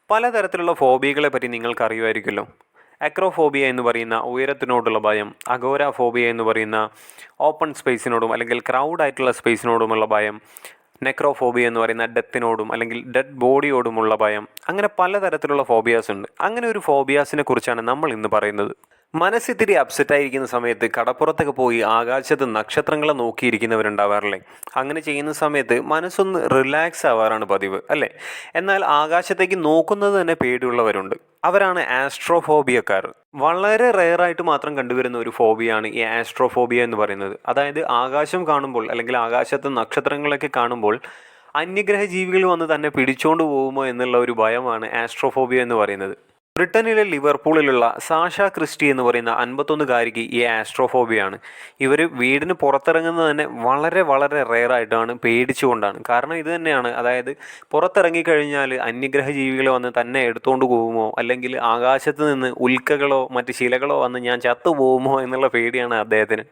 പലതരത്തിലുള്ള ഫോബിയകളെ പറ്റി നിങ്ങൾക്കറിയുമായിരിക്കുമല്ലോ. അക്രോഫോബിയ എന്ന് പറയുന്ന ഉയരത്തിനോടുള്ള ഭയം, അഗോരാഫോബിയ എന്ന് പറയുന്ന ഓപ്പൺ സ്പേസിനോടും അല്ലെങ്കിൽ ക്രൗഡ് ആയിട്ടുള്ള സ്പേസിനോടുമുള്ള ഭയം, നെക്രോഫോബിയ എന്ന് പറയുന്ന ഡെത്തിനോടും അല്ലെങ്കിൽ ഡെഡ് ബോഡിയോടുമുള്ള ഭയം, അങ്ങനെ പലതരത്തിലുള്ള ഫോബിയാസ് ഉണ്ട്. അങ്ങനെ ഒരു ഫോബിയാസിനെ കുറിച്ചാണ് നമ്മൾ ഇന്ന് പറയുന്നത്. മനസ്സിത്തിരി അപ്സെറ്റായിരിക്കുന്ന സമയത്ത് കടപ്പുറത്തൊക്കെ പോയി ആകാശത്ത് നക്ഷത്രങ്ങളെ നോക്കിയിരിക്കുന്നവരുണ്ടാവാറില്ലേ? അങ്ങനെ ചെയ്യുന്ന സമയത്ത് മനസ്സൊന്ന് റിലാക്സ് ആവാറാണ് പതിവ്, അല്ലേ? എന്നാൽ ആകാശത്തേക്ക് നോക്കുന്നത് തന്നെ പേടിയുള്ളവരുണ്ട്. അവരാണ് ആസ്ട്രോഫോബിയക്കാർ. വളരെ റെയറായിട്ട് മാത്രം കണ്ടുവരുന്ന ഒരു ഫോബിയാണ് ഈ ആസ്ട്രോഫോബിയ എന്ന് പറയുന്നത്. അതായത് ആകാശം കാണുമ്പോൾ അല്ലെങ്കിൽ ആകാശത്ത് നക്ഷത്രങ്ങളൊക്കെ കാണുമ്പോൾ അന്യഗ്രഹ ജീവികൾ വന്ന് തന്നെ പിടിച്ചോണ്ട് പോകുമോ എന്നുള്ള ഒരു ഭയമാണ് ആസ്ട്രോഫോബിയ എന്ന് പറയുന്നത്. ബ്രിട്ടനിലെ ലിവർപൂളിലുള്ള സാഷ ക്രിസ്റ്റി എന്ന് പറയുന്ന 51കാരിക്ക് ഈ ആസ്ട്രോഫോബിയാണ്. ഇവർ വീടിന് പുറത്തിറങ്ങുന്നത് തന്നെ വളരെ വളരെ റെയറായിട്ടാണ്, പേടിച്ചുകൊണ്ടാണ്. കാരണം ഇത് തന്നെയാണ്, അതായത് പുറത്തിറങ്ങിക്കഴിഞ്ഞാൽ അന്യഗ്രഹ ജീവികൾ വന്ന് തന്നെ എടുത്തുകൊണ്ട് പോകുമോ, അല്ലെങ്കിൽ ആകാശത്ത് നിന്ന് ഉൽക്കകളോ മറ്റ് ശിലകളോ വന്ന് ഞാൻ ചത്തുപോകുമോ എന്നുള്ള പേടിയാണ് അദ്ദേഹത്തിന്.